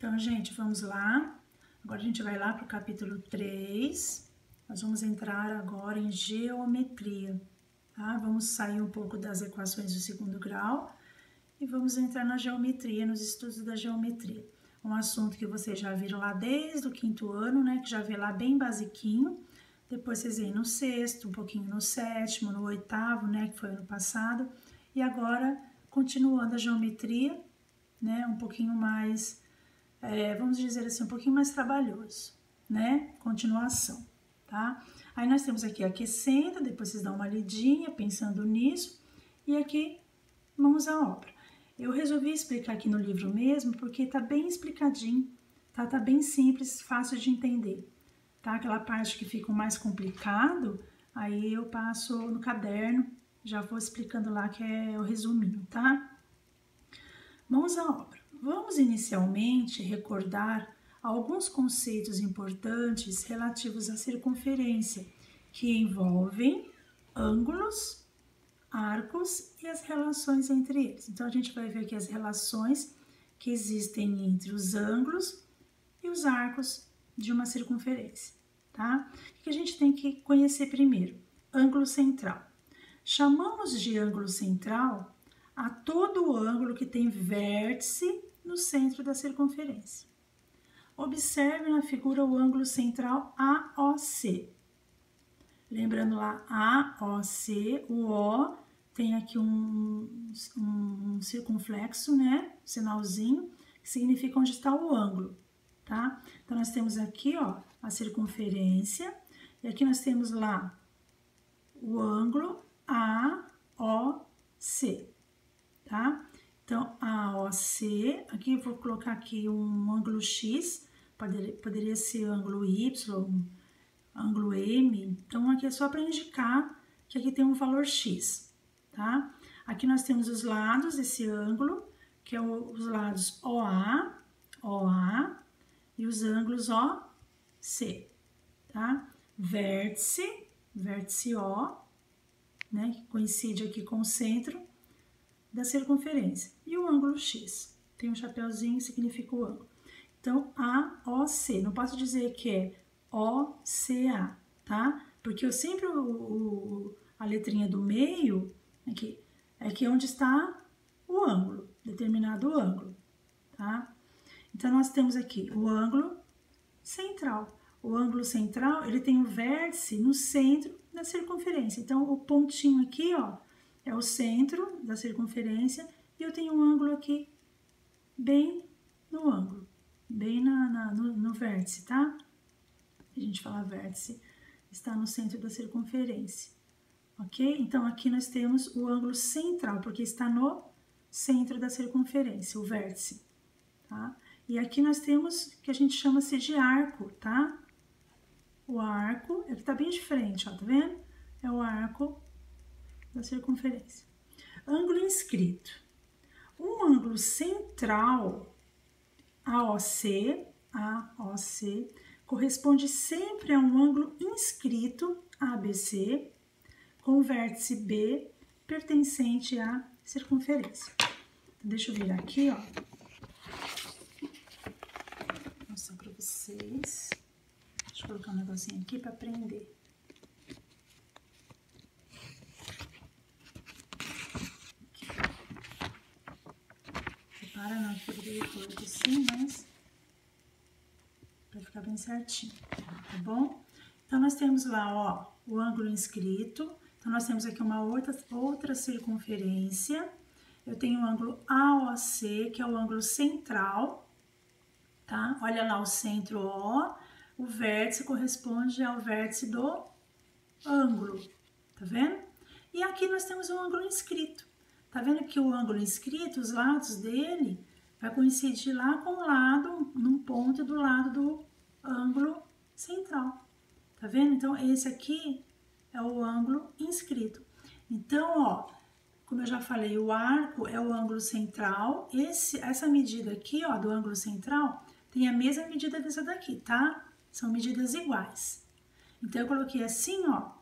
Então, gente, vamos lá. Agora a gente vai lá para o capítulo 3. Nós vamos entrar agora em geometria, tá? Vamos sair um pouco das equações do segundo grau e vamos entrar na geometria, nos estudos da geometria. Um assunto que vocês já viram lá desde o quinto ano, né? Que já vê lá bem basiquinho. Depois vocês veem no sexto, um pouquinho no sétimo, no oitavo, né? Que foi ano passado. E agora, continuando a geometria, né? Um pouquinho mais, vamos dizer assim, um pouquinho mais trabalhoso, né? Continuação, tá? Aí nós temos aqui aquecendo, depois vocês dão uma lidinha pensando nisso. E aqui, mãos à obra. Eu resolvi explicar aqui no livro mesmo, porque tá bem explicadinho, tá? Tá bem simples, fácil de entender, tá? Aquela parte que fica mais complicado, aí eu passo no caderno, já vou explicando lá que é o resuminho, tá? Mãos à obra. Vamos inicialmente recordar alguns conceitos importantes relativos à circunferência, que envolvem ângulos, arcos e as relações entre eles. Então, a gente vai ver aqui as relações que existem entre os ângulos e os arcos de uma circunferência, tá? O que a gente tem que conhecer primeiro? Ângulo central. Chamamos de ângulo central a todo o ângulo que tem vértice no centro da circunferência. Observe na figura o ângulo central AOC. Lembrando lá, AOC, o O tem aqui um circunflexo, né? Sinalzinho, que significa onde está o ângulo, tá? Então, nós temos aqui, ó, a circunferência, e aqui nós temos lá o ângulo AOC, tá? Então, AOC, aqui eu vou colocar aqui um ângulo X, poderia ser ângulo Y, ângulo M, então aqui é só para indicar que aqui tem um valor X, tá? Aqui nós temos os lados desse ângulo, que é os lados OA, OA e os ângulos OC, tá? Vértice, vértice O, né, que coincide aqui com o centro da circunferência, e o ângulo X, tem um chapeuzinho que significa o ângulo. Então, AOC, não posso dizer que é OCA, tá? Porque eu sempre, a letrinha do meio, aqui, é aqui onde está o ângulo, determinado ângulo, tá? Então, nós temos aqui o ângulo central. O ângulo central, ele tem um vértice no centro da circunferência. Então, o pontinho aqui, ó, é o centro da circunferência e eu tenho um ângulo aqui bem no ângulo, bem no vértice, tá? A gente fala vértice, está no centro da circunferência, ok? Então, aqui nós temos o ângulo central, porque está no centro da circunferência, o vértice, tá? E aqui nós temos, que a gente chama-se de arco, tá? O arco, é que tá bem diferente, ó, tá vendo? É o arco da circunferência. Ângulo inscrito. Um ângulo central, AOC, corresponde sempre a um ângulo inscrito, ABC, com o vértice B pertencente à circunferência. Então, deixa eu virar aqui, ó. Vou mostrar para vocês. Deixa eu colocar um negocinho aqui para prender. Repara na altura do leitor aqui sim, mas para ficar bem certinho, tá bom? Então, nós temos lá, ó, o ângulo inscrito. Então, nós temos aqui uma outra circunferência. Eu tenho o ângulo AOC, que é o ângulo central, tá? Olha lá o centro O, o vértice corresponde ao vértice do ângulo, tá vendo? E aqui nós temos um ângulo inscrito. Tá vendo que o ângulo inscrito, os lados dele, vai coincidir lá com o lado, num ponto do lado do ângulo central. Tá vendo? Então, esse aqui é o ângulo inscrito. Então, ó, como eu já falei, o arco é o ângulo central. Essa medida aqui, ó, do ângulo central, tem a mesma medida dessa daqui, tá? São medidas iguais. Então, eu coloquei assim, ó.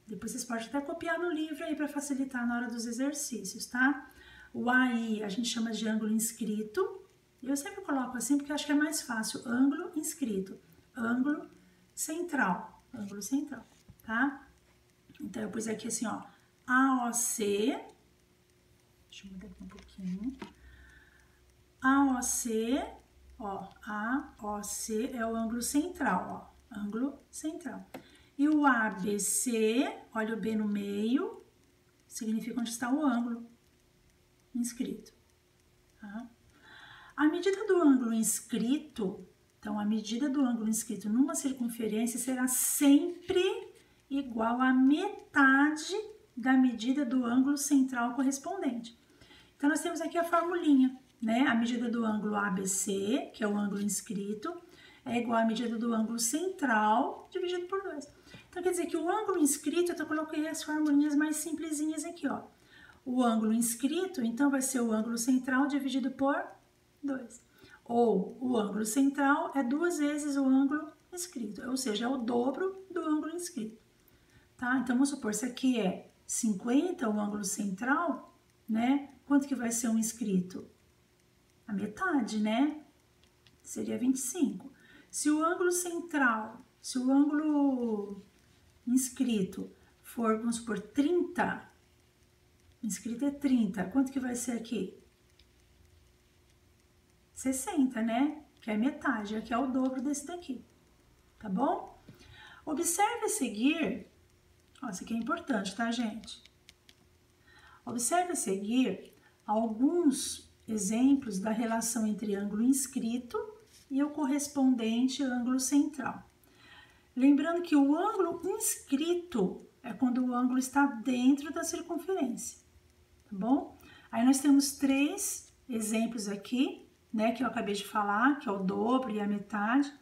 Depois vocês podem até copiar no livro aí para facilitar na hora dos exercícios, tá? O AI a gente chama de ângulo inscrito, Eu sempre coloco assim porque eu acho que é mais fácil. Ângulo inscrito, ângulo central, tá? Então, eu pus aqui assim, ó, AOC, deixa eu mudar aqui um pouquinho, AOC, ó, AOC é o ângulo central, ó, ângulo central. E o ABC, olha o B no meio, significa onde está o ângulo inscrito, tá? A medida do ângulo inscrito, então, a medida do ângulo inscrito numa circunferência será sempre igual à metade da medida do ângulo central correspondente. Então, nós temos aqui a formulinha, né? A medida do ângulo ABC, que é o ângulo inscrito, é igual à medida do ângulo central dividido por 2. Então, quer dizer que o ângulo inscrito, eu coloquei as formulinhas mais simplesinhas aqui, ó. O ângulo inscrito, então, vai ser o ângulo central dividido por 2. Ou o ângulo central é 2 vezes o ângulo inscrito, ou seja, é o dobro do ângulo inscrito. Tá? Então, vamos supor, se aqui é 50 o ângulo central, né? Quanto que vai ser um inscrito? A metade, né? Seria 25. Se o ângulo central, se o ângulo inscrito for, vamos supor, 30, inscrito é 30, quanto que vai ser aqui? 60, né? Que é metade, aqui é o dobro desse daqui, tá bom? Observe a seguir, ó, isso aqui é importante, tá, gente? Observe a seguir alguns exemplos da relação entre ângulo inscrito e o correspondente ângulo central. Lembrando que o ângulo inscrito é quando o ângulo está dentro da circunferência, tá bom? Aí nós temos 3 exemplos aqui, né, que eu acabei de falar, que é o dobro e a metade.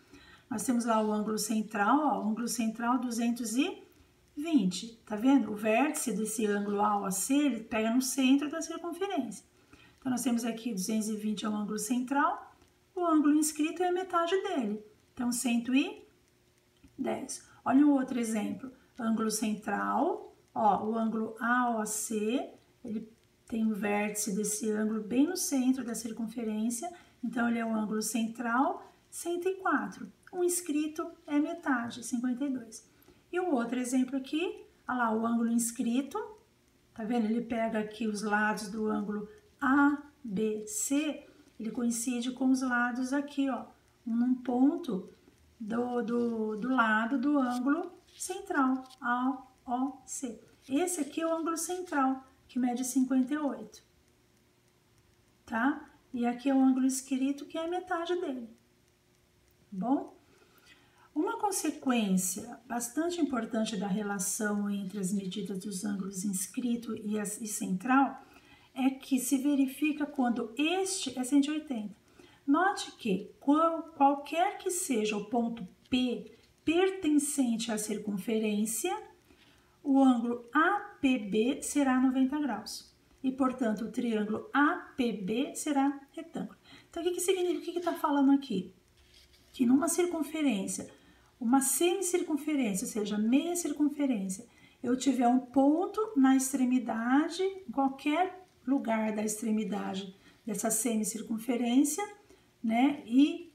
Nós temos lá o ângulo central, ó, o ângulo central 220, tá vendo? O vértice desse ângulo AOC, ele pega no centro da circunferência. Então, nós temos aqui 220 é o ângulo central, o ângulo inscrito é a metade dele, então 110. Olha um outro exemplo, ângulo central, ó, o ângulo AOC, ele tem o vértice desse ângulo bem no centro da circunferência, então ele é o ângulo central, 104. O inscrito é metade, 52. E o outro exemplo aqui, olha lá, o ângulo inscrito, tá vendo? Ele pega aqui os lados do ângulo ABC, ele coincide com os lados aqui, ó, num ponto do lado do ângulo central, AOC. Esse aqui é o ângulo central, que mede 58, tá? E aqui é o ângulo inscrito, que é a metade dele, tá bom? Uma consequência bastante importante da relação entre as medidas dos ângulos inscrito e central é que se verifica quando este é 180. Note que qualquer que seja o ponto P pertencente à circunferência, o ângulo APB será 90 graus. E, portanto, o triângulo APB será retângulo. Então, o que significa? O que está falando aqui? Que numa circunferência, uma semicircunferência, ou seja, meia circunferência, eu tiver um ponto na extremidade, em qualquer lugar da extremidade dessa semicircunferência, né? E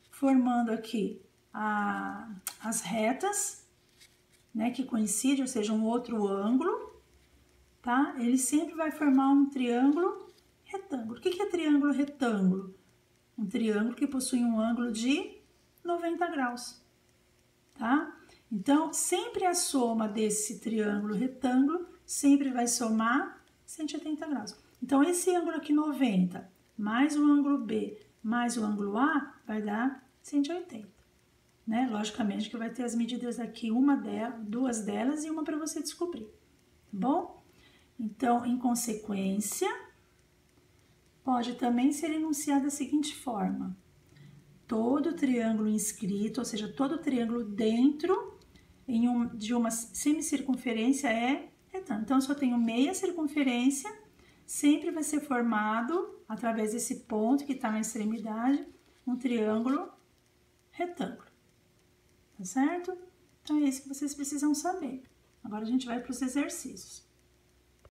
formando aqui as retas, né, que coincide, ou seja, um outro ângulo, tá? Ele sempre vai formar um triângulo retângulo. O que é triângulo retângulo? Um triângulo que possui um ângulo de 90 graus, tá? Então, sempre a soma desse triângulo retângulo sempre vai somar 180 graus. Então, esse ângulo aqui 90, mais o ângulo B, mais o ângulo A, vai dar 180. Né? Logicamente que vai ter as medidas aqui, duas delas e uma para você descobrir, tá bom? Então, em consequência, pode também ser enunciado da seguinte forma: todo triângulo inscrito, ou seja, todo triângulo dentro de uma semicircunferência é retângulo. Então, se eu tenho meia circunferência, sempre vai ser formado, através desse ponto que está na extremidade, um triângulo retângulo. Tá certo? Então, é isso que vocês precisam saber. Agora, a gente vai para os exercícios.